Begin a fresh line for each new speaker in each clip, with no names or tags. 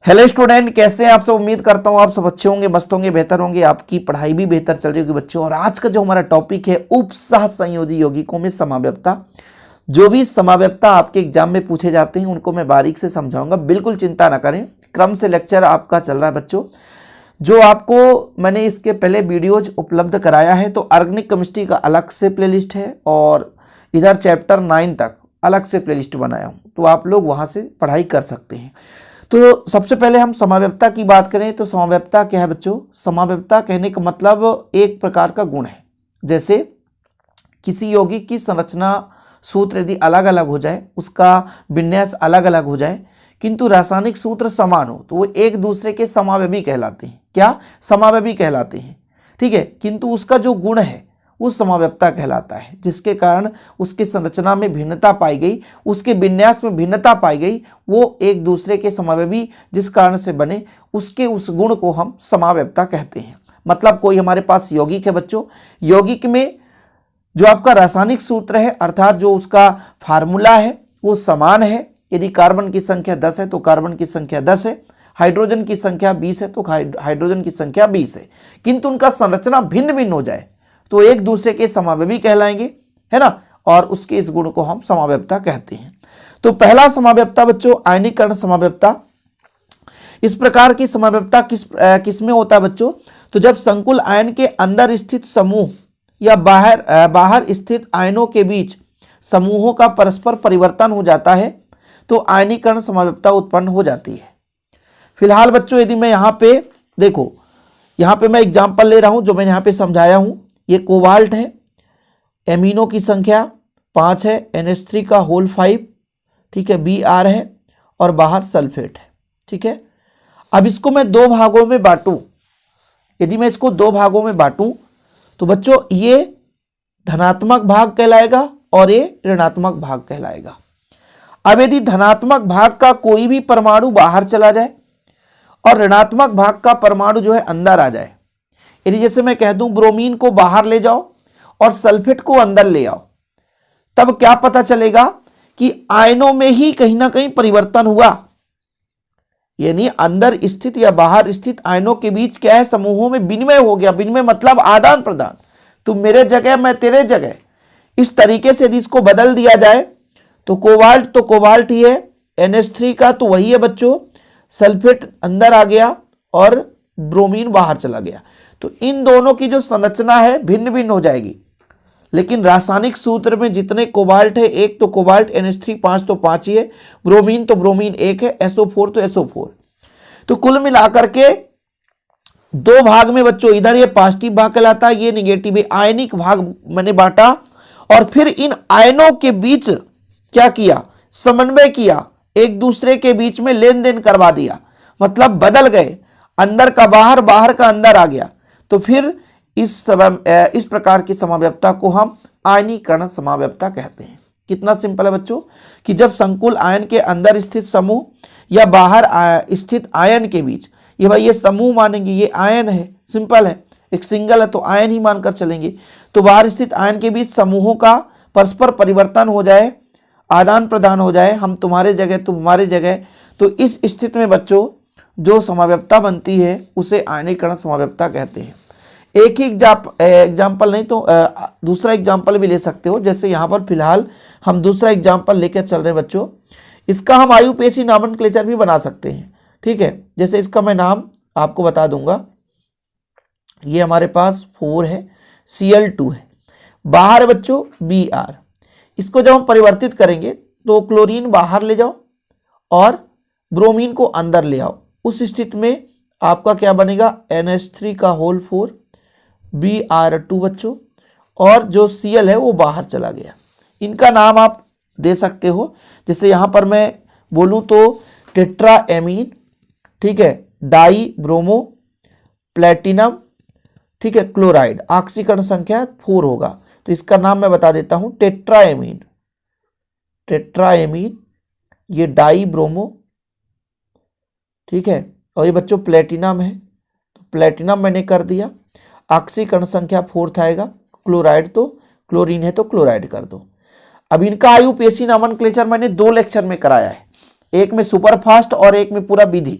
Hello student, कैसे हैं आप सब। उम्मीद करता हूं आप सब अच्छे होंगे, मस्त होंगे, बेहतर होंगे, आपकी पढ़ाई भी बेहतर चल रही होगी बच्चों। और आज का जो हमारा टॉपिक है उपसह संयोजी यौगिकों में समाव्ययता। जो भी समाव्ययता आपके एग्जाम में पूछे जाते हैं उनको मैं बारीक से समझाऊंगा, बिल्कुल चिंता ना करें। क्रम से लेक्चर आपका चल रहा है बच्चों। जो आपको मैंने इसके पहले वीडियोज उपलब्ध कराया है, तो ऑर्गेनिक केमिस्ट्री का अलग से प्लेलिस्ट है और इधर चैप्टर 9 तक अलग से प्लेलिस्ट बनाया हूँ, तो आप लोग वहाँ से पढ़ाई कर सकते हैं। तो सबसे पहले हम समाव्ययता की बात करें तो समाव्ययता क्या है बच्चों। समाव्ययता कहने का मतलब एक प्रकार का गुण है। जैसे किसी यौगिक की संरचना सूत्र यदि अलग अलग हो जाए, उसका विन्यास अलग अलग हो जाए, किंतु रासायनिक सूत्र समान हो, तो वो एक दूसरे के समावयवी कहलाते हैं। क्या? समावयवी कहलाते हैं। ठीक है, किंतु उसका जो गुण है वो समाव्ययता कहलाता है, जिसके कारण उसकी संरचना में भिन्नता पाई गई, उसके विन्यास में भिन्नता पाई गई, वो एक दूसरे के समावयवी जिस कारण से बने, उसके उस गुण को हम समाव्ययता कहते हैं। मतलब कोई हमारे पास यौगिक है बच्चों, यौगिक में जो आपका रासायनिक सूत्र है अर्थात जो उसका फार्मूला है वो समान है। यदि कार्बन की संख्या 10 है तो कार्बन की संख्या 10 है, हाइड्रोजन की संख्या 20 है तो हाइड्रोजन की संख्या 20 है, किंतु उनका संरचना भिन्न भिन्न हो जाए तो एक दूसरे के समावयवी कहलाएंगे, है ना। और उसके इस गुण को हम समाव्ययता कहते हैं। तो पहला समाव्ययता बच्चों आयनीकरण समाव्ययता। इस प्रकार की समाव्ययता किस में होता है बच्चों। तो जब संकुल आयन के अंदर स्थित समूह या बाहर स्थित आयनों के बीच समूहों का परस्पर परिवर्तन हो जाता है तो आयनीकरण समाव्ययता उत्पन्न हो जाती है। फिलहाल बच्चों यदि मैं यहाँ पे देखो, यहाँ पे मैं एग्जाम्पल ले रहा हूँ जो मैंने यहाँ पे समझाया हूँ। ये कोबाल्ट है, एमिनो की संख्या 5 है, NH3 का होल 5, ठीक है, Br है और बाहर सल्फेट है। ठीक है, अब इसको मैं दो भागों में बांटूं। यदि मैं इसको दो भागों में बांटूं तो बच्चों ये धनात्मक भाग कहलाएगा और ये ऋणात्मक भाग कहलाएगा। अब यदि धनात्मक भाग का कोई भी परमाणु बाहर चला जाए और ऋणात्मक भाग का परमाणु जो है अंदर आ जाए, यदि जैसे मैं कह दूं ब्रोमीन को बाहर ले जाओ और सल्फेट को अंदर ले आओ, तब क्या पता चलेगा कि आयनों में ही कहीं ना कहीं परिवर्तन हुआ। यानी अंदर स्थित या बाहर स्थित आयनों के बीच क्या है, समूहों में विनिमय हो गया। विनिमय मतलब आदान प्रदान, तुम मेरे जगह मैं तेरे जगह। इस तरीके से यदि इसको बदल दिया जाए तो कोबाल्ट ही है, NH3 का तो वही है बच्चों, सल्फेट अंदर आ गया और ब्रोमीन बाहर चला गया, तो इन दोनों की जो संरचना है भिन्न भिन्न हो जाएगी। लेकिन रासायनिक सूत्र में जितने कोबाल्ट है, एक तो कोबाल्ट NH3 5 तो 5 ही है, ब्रोमीन तो ब्रोमीन 1 है, SO4 तो SO4। तो कुल मिलाकर के दो भाग में बच्चों, इधर ये पॉजिटिव भाग कहलाता है, ये निगेटिव है। आयनिक भाग मैंने बांटा और फिर इन आयनों के बीच क्या किया, समन्वय किया, एक दूसरे के बीच में लेन देन करवा दिया, मतलब बदल गए, अंदर का बाहर, बाहर का अंदर आ गया। तो फिर इस प्रकार की समाव्ययता को हम आयनीकरण समाव्ययता कहते हैं। कितना सिंपल है बच्चों कि जब संकुल आयन के अंदर स्थित समूह या बाहर स्थित आयन के बीच, ये भाई ये समूह मानेंगे, ये आयन है, सिंपल है, एक सिंगल है तो आयन ही मानकर चलेंगे। तो बाहर स्थित आयन के बीच समूहों का परस्पर परिवर्तन हो जाए, आदान प्रदान हो जाए, हम तुम्हारे जगह तुम हमारे जगह, तो इस स्थिति में बच्चों जो समाव्ययता बनती है उसे आयनीकरण समाव्ययता कहते हैं। एक ही एग्जाम्पल नहीं तो दूसरा एग्जाम्पल भी ले सकते हो। जैसे यहाँ पर फिलहाल हम दूसरा एग्जाम्पल लेकर चल रहे हैं बच्चों, इसका हम IUPAC नॉमेनक्लेचर भी बना सकते हैं। ठीक है, जैसे इसका मैं नाम आपको बता दूंगा, ये हमारे पास 4 है, Cl2 है, बाहर बच्चों Br। इसको जब हम परिवर्तित करेंगे तो क्लोरीन बाहर ले जाओ और ब्रोमीन को अंदर ले आओ, उस स्थिति में आपका क्या बनेगा, NH3 का होल 4, Br2 बच्चों, और जो Cl है वो बाहर चला गया। इनका नाम आप दे सकते हो, जैसे यहाँ पर मैं बोलूँ तो टेट्राएमीन, ठीक है, डाई ब्रोमो प्लेटिनम, ठीक है, क्लोराइड, ऑक्सीकरण संख्या 4 होगा, तो इसका नाम मैं बता देता हूँ टेट्राएमीन। ये डाई ब्रोमो, ठीक है, और ये बच्चों प्लेटिनम है, तो प्लेटिनम मैंने कर दिया। ऑक्सीकरण संख्या 4 आएगा, क्लोराइड तो क्लोरीन है तो क्लोराइड कर दो। अब इनका IUPAC नॉमेनक्लेचर मैंने 2 लेक्चर में कराया है, एक में सुपरफास्ट और एक में पूरा विधि।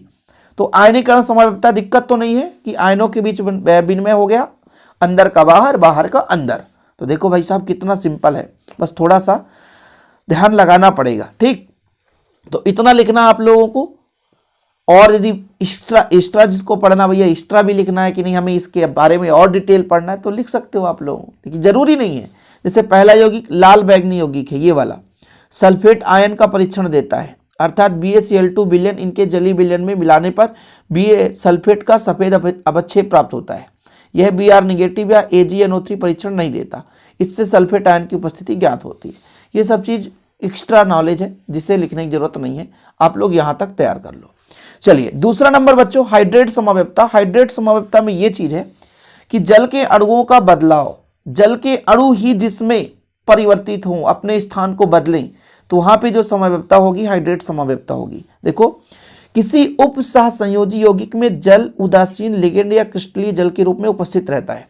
तो आयनीकरण समाव्यवस्था दिक्कत तो नहीं है कि आयनों के बीच विनिमय हो गया, अंदर का बाहर, बाहर का अंदर। तो देखो भाई साहब कितना सिंपल है, बस थोड़ा सा ध्यान लगाना पड़ेगा। ठीक, तो इतना लिखना आप लोगों को। और यदि एक्स्ट्रा जिसको पढ़ना भैया एक्स्ट्रा भी लिखना है कि नहीं, हमें इसके बारे में और डिटेल पढ़ना है, तो लिख सकते हो आप लोग, लेकिन जरूरी नहीं है। जैसे पहला यौगिक लाल बैंगनी यौगिक है, ये वाला सल्फेट आयन का परीक्षण देता है, अर्थात BaCl2 विलयन इनके जलीय विलयन में मिलाने पर Ba सल्फेट का सफेद अवक्षेप प्राप्त होता है। यह Br निगेटिव या AgNO3 परीक्षण नहीं देता, इससे सल्फेट आयन की उपस्थिति ज्ञात होती है। ये सब चीज एक्स्ट्रा नॉलेज है जिसे लिखने की जरूरत नहीं है, आप लोग यहां तक तैयार कर लो। चलिए दूसरा नंबर बच्चों, हाइड्रेट समाव्यवस्था। हाइड्रेट समाव्यवस्था में यह चीज है कि जल के अणुओं का बदलाव, जल के अणु ही जिसमें परिवर्तित हों, अपने स्थान को बदलें, तो वहां पे जो समाव्यवस्था होगी हाइड्रेट समाव्यवस्था होगी। देखो, किसी उप सह संयोजी यौगिक में जल उदासीन लिगेंड या क्रिस्टलीय जल के रूप में उपस्थित रहता है।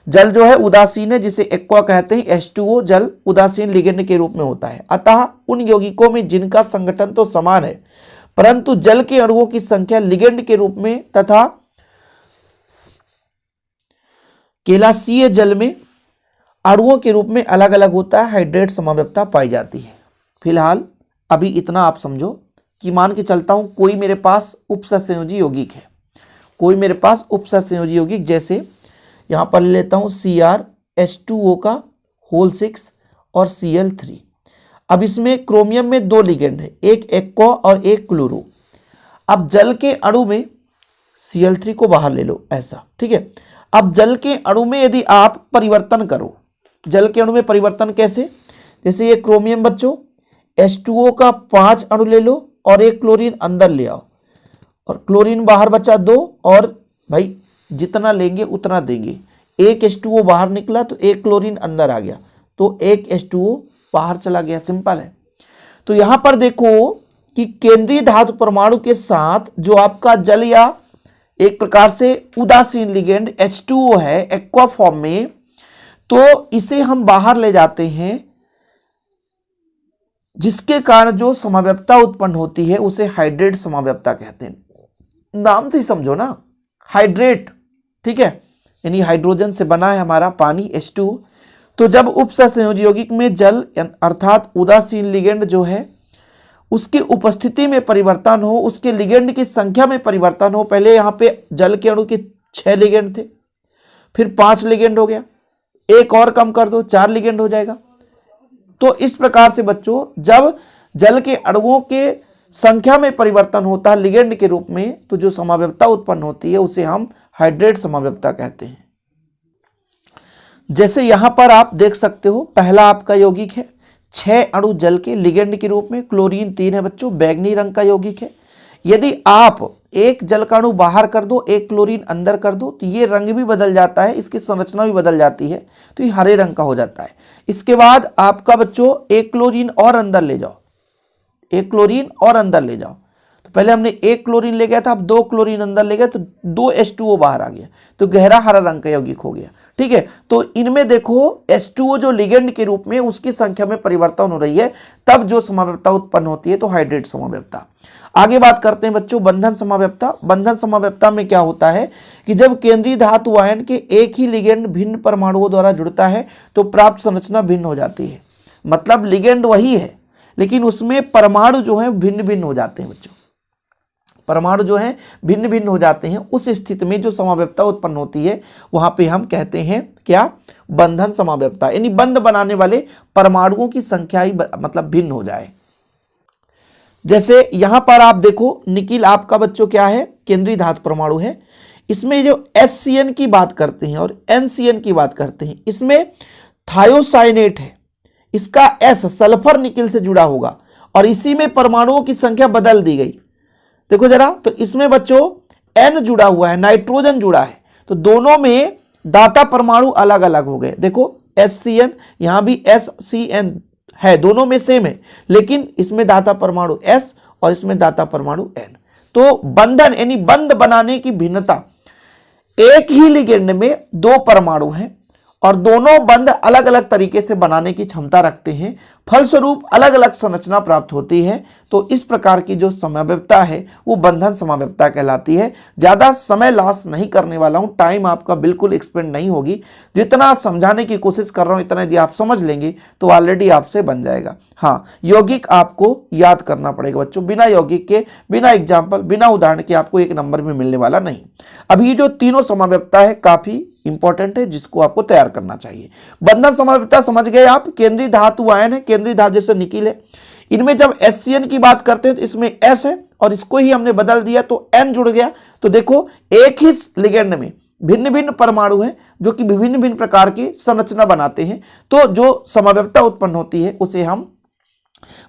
जल जो है उदासीन है, जिसे एक्वा कहते हैं, H2O जल उदासीन लिगेंड के रूप में होता है। अतः उन यौगिकों में जिनका संगठन तो समान है, परंतु जल के अणुओं की संख्या लिगेंड के रूप में तथा केलासीय जल में अणुओं के रूप में अलग अलग होता है, हाइड्रेट समाव्यवस्था पाई जाती है। फिलहाल अभी इतना आप समझो कि मान के चलता हूं कोई मेरे पास उपसंयोजी यौगिक है, कोई मेरे पास उपसंयोजी यौगिक, जैसे यहां पर ले लेता हूं CrH2O का होल 6 और Cl3। अब इसमें क्रोमियम में 2 लिगेंड है, एक एक्वा और एक क्लोरो। अब जल के अणु में Cl3 को बाहर ले लो, ऐसा, ठीक है। अब जल के अणु में यदि आप परिवर्तन करो, जल के अणु में परिवर्तन कैसे, जैसे ये क्रोमियम बच्चों, H2O का 5 अणु ले लो और एक क्लोरीन अंदर ले आओ, और क्लोरीन बाहर बचा 2, और भाई जितना लेंगे उतना देंगे। एक H2O बाहर निकला तो एक क्लोरीन अंदर आ गया, तो एक H2O बाहर चला गया, सिंपल है। तो यहां पर देखो कि केंद्रीय धातु परमाणु के साथ जो आपका जल या एक प्रकार से उदासीन लिगेंड H2O है एक्वा फॉर्म में, तो इसे हम बाहर ले जाते हैं, जिसके कारण जो समाव्यवस्था उत्पन्न होती है उसे हाइड्रेट समाव्यवस्था कहते हैं। नाम से ही समझो ना, हाइड्रेट, ठीक है, यानी हाइड्रोजन से बना है हमारा पानी H2। तो जब उपसंयोजी यौगिक में जल अर्थात उदासीन लिगेंड जो है उसकी उपस्थिति में परिवर्तन हो, उसके लिगेंड की संख्या में परिवर्तन हो, पहले यहां पे जल के अणु के 6 लिगेंड थे, फिर 5 लिगेंड हो गया, एक और कम कर दो 4 लिगेंड हो जाएगा। तो इस प्रकार से बच्चों जब जल के अणुओं के संख्या में परिवर्तन होता है लिगेंड के रूप में, तो जो समाव्यवस्था उत्पन्न होती है उसे हम हाइड्रेट समाव्यवस्था कहते हैं। जैसे यहां पर आप देख सकते हो, पहला आपका यौगिक है 6 अणु जल के लिगेंड के रूप में, क्लोरीन 3 है बच्चों, बैंगनी रंग का यौगिक है। यदि आप एक जल का अणु बाहर कर दो, एक क्लोरीन अंदर कर दो, तो ये रंग भी बदल जाता है, इसकी संरचना भी बदल जाती है, तो ये हरे रंग का हो जाता है। इसके बाद आपका बच्चों एक क्लोरीन और अंदर ले जाओ, एक क्लोरीन और अंदर ले जाओ, तो पहले हमने एक क्लोरीन ले गया था, अब 2 क्लोरीन अंदर ले गए तो 2 H2O बाहर आ गया, तो गहरा हरा रंग का यौगिक हो गया, ठीक है। तो इनमें देखो H2O जो लिगेंड के रूप में उसकी संख्या में परिवर्तन हो रही है, तब जो समाव्यवस्था उत्पन्न होती है तो हाइड्रेट समाव्यवस्था। आगे बात करते हैं बच्चों बंधन समाव्यवस्था। बंधन समाव्यवस्था में क्या होता है कि जब केंद्रीय धातु आयन के एक ही लिगेंड भिन्न परमाणुओं द्वारा जुड़ता है तो प्राप्त संरचना भिन्न हो जाती है। मतलब लिगेंड वही है लेकिन उसमें परमाणु जो है भिन्न भिन्न हो जाते हैं बच्चों, परमाणु जो है भिन्न भिन्न हो जाते हैं। उस स्थिति में जो समाव्यवस्था उत्पन्न होती है वहां पे हम कहते हैं क्या, बंधन समाव्यवस्था, यानी बंध बनाने वाले परमाणुओं की संख्या ही मतलब भिन्न हो जाए। जैसे यहां पर आप देखो निकिल आपका बच्चों क्या है, केंद्रीय धातु परमाणु है। इसमें जो HCN की बात करते हैं और NCN की बात करते हैं, इसमें थायोसाइनेट है, इसका S सल्फर निकिल से जुड़ा होगा और इसी में परमाणुओं की संख्या बदल दी गई। देखो जरा, तो इसमें बच्चों N जुड़ा हुआ है, नाइट्रोजन जुड़ा है, तो दोनों में दाता परमाणु अलग अलग हो गए। देखो HCN, यहां भी SCN है, दोनों में सेम है, लेकिन इसमें दाता परमाणु S और इसमें दाता परमाणु N। तो बंधन यानी बंध बनाने की भिन्नता, एक ही लिगेंड में 2 परमाणु हैं और दोनों बंध अलग अलग तरीके से बनाने की क्षमता रखते हैं, फलस्वरूप अलग अलग संरचना प्राप्त होती है। तो इस प्रकार की जो समव्यवता है वो बंधन समव्यवता कहलाती है। ज़्यादा समय लॉस नहीं करने वाला हूँ, टाइम आपका बिल्कुल एक्सपेंड नहीं होगी, जितना समझाने की कोशिश कर रहा हूँ इतना यदि आप समझ लेंगे तो ऑलरेडी आपसे बन जाएगा। हाँ, यौगिक आपको याद करना पड़ेगा बच्चों, बिना यौगिक के, बिना एग्जाम्पल, बिना उदाहरण के आपको एक नंबर में मिलने वाला नहीं। अब ये जो तीनों समव्यवता है काफी इंपॉर्टेंट है, जिसको आपको तैयार करना चाहिए। बंधन समव्यवता समझ गए आप, केंद्रीय धातु आयन है, केंद्रीय धातु जैसे निकिल है, इनमें जब HCN की बात करते हैं तो इसमें S है और इसको ही हमने बदल दिया तो N जुड़ गया। तो देखो एक ही लिगेंड में भिन्न भिन्न परमाणु हैं जो कि विभिन्न भिन्न प्रकार की संरचना बनाते हैं, तो जो समव्यवता उत्पन्न होती है उसे हम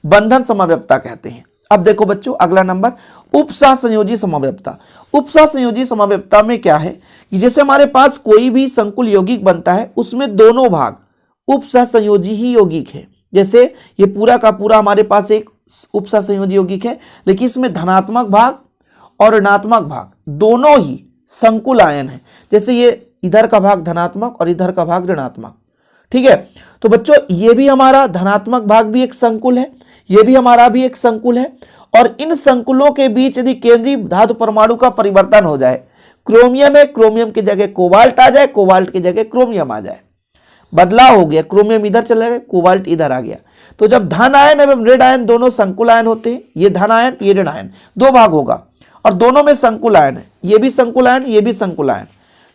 बंधन समव्यवता कहते हैं। अब देखो बच्चों अगला नंबर, उपसह संयोजी समव्यवता। उपसह संयोजी समव्यवता में क्या है कि जैसे हमारे पास कोई भी संकुल यौगिक बनता है उसमें दोनों भाग उपसह संयोजी ही यौगिक है। जैसे ये पूरा का पूरा हमारे पास एक उपसह संयोजी यौगिक है, लेकिन इसमें धनात्मक भाग और ऋणात्मक भाग दोनों ही संकुल आयन है। जैसे ये इधर का भाग धनात्मक और इधर का भाग ऋणात्मक, ठीक है। तो बच्चों ये भी हमारा धनात्मक भाग भी एक संकुल है, ये भी हमारा भी एक संकुल है, और इन संकुलों के बीच यदि केंद्रीय धातु परमाणु का परिवर्तन हो जाए, क्रोमियम है, क्रोमियम की जगह कोबाल्ट आ जाए, कोबाल्ट की जगह क्रोमियम आ जाए, बदलाव हो गया, क्रोमियम इधर चला गया, कोबाल्ट इधर आ गया, तो जब धन आयन एवं ऋण आयन दोनों संकुल आयन होते हैं, ये धन आयन ये ऋण आयन, दो भाग होगा और दोनों में संकुल आयन है, ये भी संकुल आयन ये भी संकुल आयन,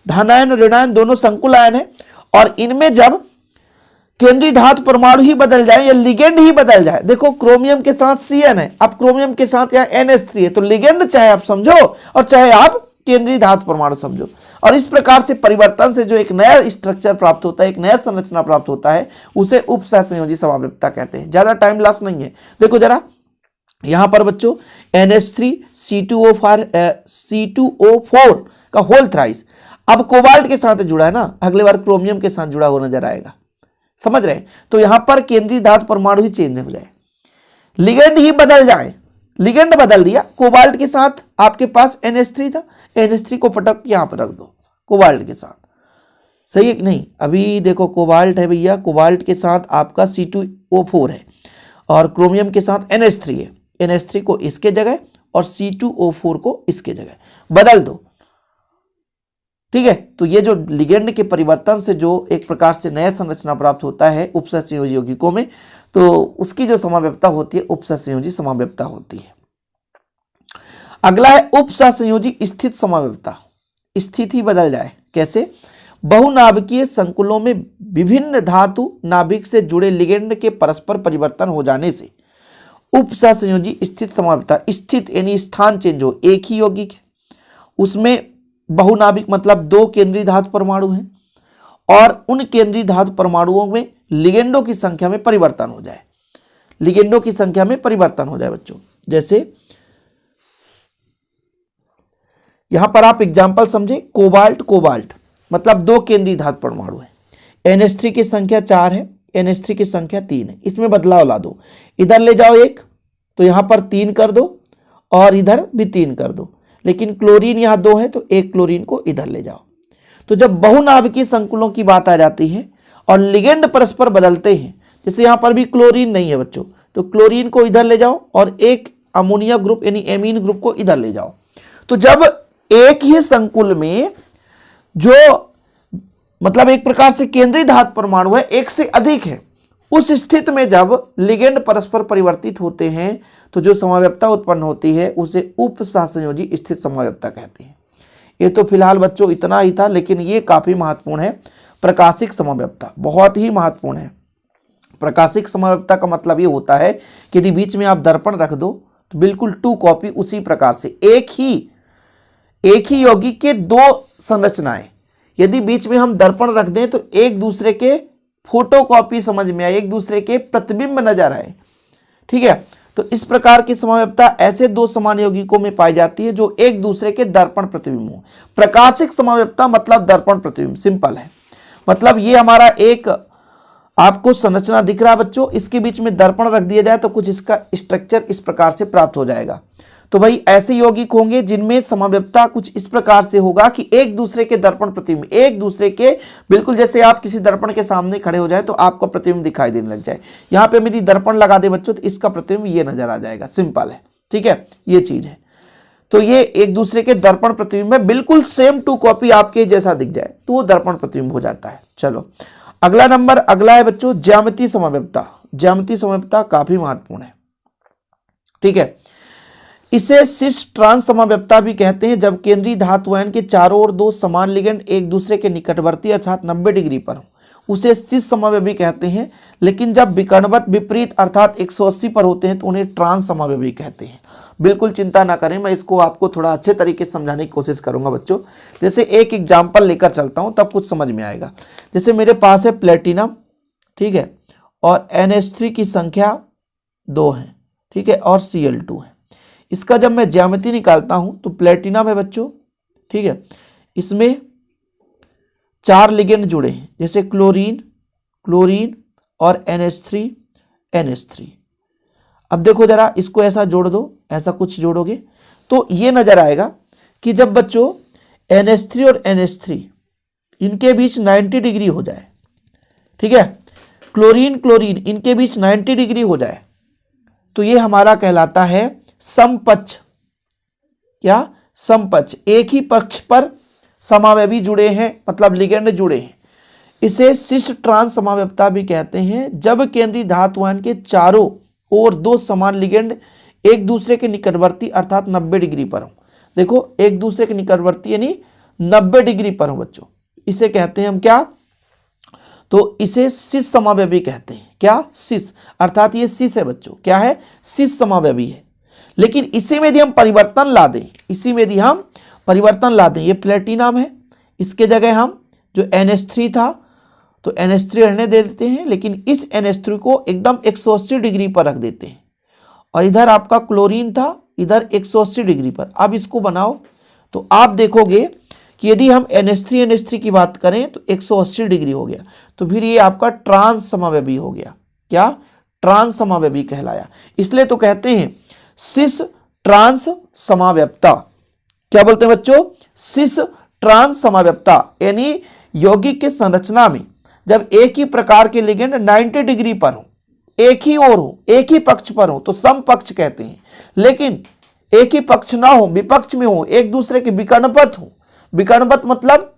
धन आयन ऋण आयन दोनों संकुल आयन है। और इनमें जब केंद्रीय धातु परमाणु ही बदल जाए या लिगेंड ही बदल जाए, देखो क्रोमियम के साथ Cn है, अब क्रोमियम के साथ यहाँ NH3 है, तो लिगेंड चाहे आप समझो और चाहे आप केंद्रीय धातु परमाणु समझो, और इस प्रकार से परिवर्तन से जो एक नया स्ट्रक्चर प्राप्त होता है, एक नया संरचना प्राप्त होता है, उसे उपसह संयोजी समव्यवता कहते हैं। ज्यादा टाइम लॉस नहीं है। देखो जरा यहां पर बच्चों NH3 C2O4 का होल थ्राइस अब कोबाल्ट के साथ जुड़ा है ना, अगले बार क्रोमियम के साथ जुड़ा हुआ नजर आएगा, समझ रहे हैं। तो यहां पर केंद्रीय धातु परमाणु ही चेंज हो जाए, लिगेंड ही बदल जाए, लिगेंड बदल दिया, कोबाल्ट के साथ आपके पास NH3 था, NH3 को पटक यहां पर रख दो कोबाल्ट के साथ, सही है कि नहीं। अभी देखो कोबाल्ट है भैया, कोबाल्ट के साथ आपका C2O4 है और क्रोमियम के साथ NH3 है, NH3 को इसके जगह और C2O4 को इसके जगह बदल दो, ठीक है। तो ये जो लिगेंड के परिवर्तन से जो एक प्रकार से नया संरचना प्राप्त होता है उपसह संयोजी यौगिकों में, तो उसकी जो समव्यवता होती है उपसह संयोजी समव्यवता होती है। अगला है उपसह संयोजी स्थित समव्यवता। स्थिति बदल जाए कैसे, बहुनाभिकीय संकुलों में विभिन्न धातु नाभिक से जुड़े लिगेंड के परस्पर परिवर्तन हो जाने से उपसह संयोजी स्थित समव्यवता, स्थित यानी स्थान चेंज हो, एक ही यौगिक है उसमें बहुनाभिक मतलब दो केंद्रीय धातु परमाणु हैं और उन केंद्रीय धातु परमाणुओं में लिगेंडों की संख्या में परिवर्तन हो जाए, लिगेंडों की संख्या में परिवर्तन हो जाए बच्चों। जैसे यहां पर आप एग्जांपल समझे, कोबाल्ट कोबाल्ट मतलब दो केंद्रीय धातु परमाणु है, NH3 की संख्या 4 है, NH3 की संख्या 3 है, इसमें बदलाव ला दो, इधर ले जाओ एक तो यहां पर 3 कर दो और इधर भी 3 कर दो, लेकिन क्लोरीन यहां 2 है तो एक क्लोरीन को इधर ले जाओ। तो जब बहुनाभिकीय संकुलों की बात आ जाती है और लिगेंड परस्पर बदलते हैं, जैसे यहां पर भी क्लोरीन नहीं है बच्चों, तो क्लोरीन को इधर ले जाओ और एक अमोनिया ग्रुप यानी एमीन ग्रुप को इधर ले जाओ। तो जब एक ही संकुल में जो मतलब एक प्रकार से केंद्रीय धातु परमाणु है एक से अधिक है, उस स्थिति में जब लिगेंड परस्पर परिवर्तित होते हैं तो जो समव्यवता उत्पन्न होती है उसे उपसह संयोजी स्थित समव्यवता कहते हैं। ये तो फिलहाल बच्चों इतना ही था, लेकिन ये काफी महत्वपूर्ण है। प्रकाशिक समव्यवता बहुत ही महत्वपूर्ण है। प्रकाशिक समव्यवता का मतलब ये होता है कि यदि बीच में आप दर्पण रख दो तो बिल्कुल 2 कॉपी उसी प्रकार से एक ही यौगिक के 2 संरचनाएं, यदि बीच में हम दर्पण रख दें तो एक दूसरे के फोटोकॉपी समझ में आए, एक दूसरे के प्रतिबिंब नजर आए, ठीक है। तो इस प्रकार की समव्यवता ऐसे 2 समान यौगिकों में पाई जाती है जो एक दूसरे के दर्पण प्रतिबिंब हो। प्रकाशिक समव्यवता मतलब दर्पण प्रतिबिंब, सिंपल है। मतलब ये हमारा एक आपको संरचना दिख रहा है बच्चों, इसके बीच में दर्पण रख दिया जाए तो कुछ इसका स्ट्रक्चर इस प्रकार से प्राप्त हो जाएगा। तो भाई ऐसे यौगिक होंगे जिनमें समाव्यपता कुछ इस प्रकार से होगा कि एक दूसरे के दर्पण प्रतिबिंब, एक दूसरे के बिल्कुल जैसे आप किसी दर्पण के सामने खड़े हो जाए तो आपका प्रतिबिंब दिखाई देने लग जाए। यहां पे हम यदि दर्पण लगा दे बच्चों तो इसका प्रतिबिंब ये नजर आ जाएगा, सिंपल है, ठीक है, ये चीज है। तो ये एक दूसरे के दर्पण प्रतिबिंब में बिल्कुल सेम टू कॉपी आपके जैसा दिख जाए तो वो दर्पण प्रतिबिंब हो जाता है। चलो अगला नंबर, अगला है बच्चों ज्यामितीय समाव्यपता। ज्यामितीय समाव्यपता काफी महत्वपूर्ण है, ठीक है। इसे सिस ट्रांस समाव्यपता भी कहते हैं, जब केंद्रीय धातु आयन के चारों ओर दो समान लिगेंड एक दूसरे के निकटवर्ती अर्थात 90 डिग्री पर हो, उसे सिस समाव्यपी कहते हैं। लेकिन जब विकर्णवत विपरीत अर्थात 180 पर होते हैं तो उन्हें ट्रांस समाव्यपी कहते हैं। बिल्कुल चिंता ना करें, मैं इसको आपको थोड़ा अच्छे तरीके से समझाने की कोशिश करूंगा बच्चों। जैसे एक एग्जाम्पल लेकर चलता हूं तब कुछ समझ में आएगा। जैसे मेरे पास है प्लेटिनम, ठीक है, और NH3 की संख्या 2 है, ठीक है, और Cl2 है। इसका जब मैं ज्यामिति निकालता हूं तो प्लेटिनम है बच्चों, ठीक है, इसमें 4 लिगेंड जुड़े हैं, जैसे क्लोरीन, क्लोरीन और NH3। अब देखो जरा इसको ऐसा जोड़ दो, ऐसा कुछ जोड़ोगे तो ये नजर आएगा कि जब बच्चों NH3 और NH3 इनके बीच 90 डिग्री हो जाए, ठीक है, क्लोरीन क्लोरीन इनके बीच 90 डिग्री हो जाए तो ये हमारा कहलाता है समपक्ष। क्या? समपक्ष, एक ही पक्ष पर समावयवी जुड़े हैं, मतलब लिगेंड जुड़े हैं। इसे सिस ट्रांस समाव्यपता भी कहते हैं, जब केंद्रीय धातु आयन के चारों ओर दो समान लिगेंड एक दूसरे के निकटवर्ती अर्थात 90 डिग्री पर हो। देखो एक दूसरे के निकटवर्ती यानी 90 डिग्री पर हो बच्चों, इसे कहते हैं हम क्या? तो इसे सिस समावयवी कहते हैं। क्या? सिस, अर्थात ये सिस है बच्चों, क्या है? सिस समावयवी है। लेकिन इसी में यदि हम परिवर्तन ला दें, इसी में यदि हम परिवर्तन ला दें, ये प्लेटिनम है, इसके जगह हम जो NH3 था तो NH3 रहने दे देते हैं, लेकिन इस NH3 को एकदम 180 डिग्री पर रख देते हैं, और इधर आपका क्लोरीन था, इधर 180 डिग्री पर। अब इसको बनाओ तो आप देखोगे कि यदि हम NH3 की बात करें तो 180 डिग्री हो गया, तो फिर ये आपका ट्रांस समावयवी हो गया। क्या? ट्रांस समावयवी कहलाया। इसलिए तो कहते हैं सिस ट्रांस समाव्यपता। क्या बोलते हैं बच्चों? सिस ट्रांस समाव्यपता, यानी यौगिक के संरचना में जब एक ही प्रकार के लिगेंड 90 डिग्री पर हो, एक ही ओर हो, एक ही पक्ष पर हो तो समपक्ष कहते हैं। लेकिन एक ही पक्ष ना हो, विपक्ष में हो, एक दूसरे के विकर्णवत हो। विकर्णवत मतलब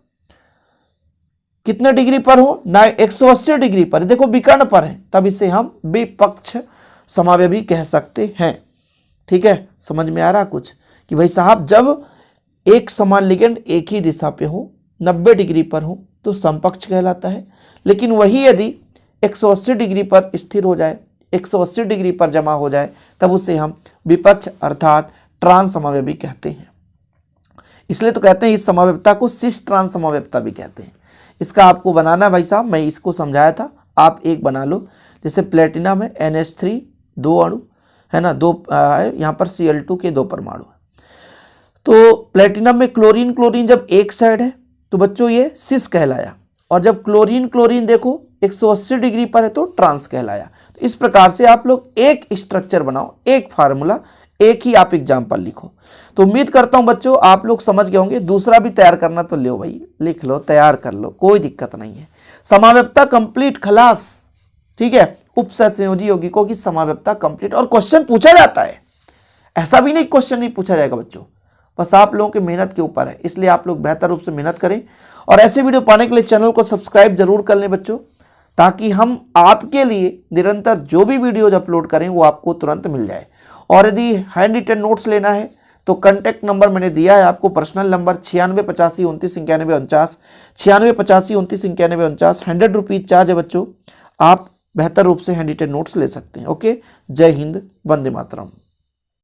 कितने डिग्री पर हो? 180 डिग्री पर। देखो विकर्ण पर है, तब इसे हम विपक्ष समावयवी कह सकते हैं। ठीक है, समझ में आ रहा कुछ कि भाई साहब जब एक समान लिगेंड एक ही दिशा पे हो, 90 डिग्री पर हो तो समपक्ष कहलाता है। लेकिन वही यदि 180 डिग्री पर स्थिर हो जाए, 180 डिग्री पर जमा हो जाए, तब उसे हम विपक्ष अर्थात ट्रांस समावयवी कहते हैं। इसलिए तो कहते हैं इस समाव्यपता को सिस ट्रांस समाव्यपता भी कहते हैं। इसका आपको बनाना भाई साहब, मैं इसको समझाया था, आप एक बना लो। जैसे प्लेटिनम है, NH3 2 अणु है ना, दो यहाँ पर Cl2 के 2 परमाणु है। तो प्लेटिनम में क्लोरीन क्लोरीन जब एक साइड है तो बच्चों ये सिस कहलाया, और जब क्लोरीन क्लोरीन देखो 180 डिग्री पर है तो ट्रांस कहलाया। तो इस प्रकार से आप लोग एक स्ट्रक्चर बनाओ, एक फार्मूला, एक ही आप एग्जाम्पल लिखो। तो उम्मीद करता हूं बच्चों आप लोग समझ गए होंगे। दूसरा भी तैयार करना तो लो भाई, लिख लो, तैयार कर लो, कोई दिक्कत नहीं है। समाव्यपता कंप्लीट, खलास। ठीक है, उपसंयोजी यौगिकों की समाव्यपता कंप्लीट। और क्वेश्चन पूछा जाता है, ऐसा भी नहीं क्वेश्चन नहीं पूछा जाएगा बच्चों, बस आप लोगों की मेहनत के ऊपर है। इसलिए आप लोग बेहतर रूप से मेहनत करें, और ऐसे वीडियो पाने के लिए चैनल को सब्सक्राइब जरूर कर लें बच्चों, ताकि हम आपके लिए निरंतर जो भी वीडियोज अपलोड करें वो आपको तुरंत मिल जाए। और यदि हैंड रिटन नोट्स लेना है तो कॉन्टैक्ट नंबर मैंने दिया है आपको, पर्सनल नंबर 9685299149, 9685299149, 100 रुपीज चार्ज है बच्चों। आप बेहतर रूप से हैंड रिटन नोट्स ले सकते हैं। ओके, जय हिंद, वंदे मातरम।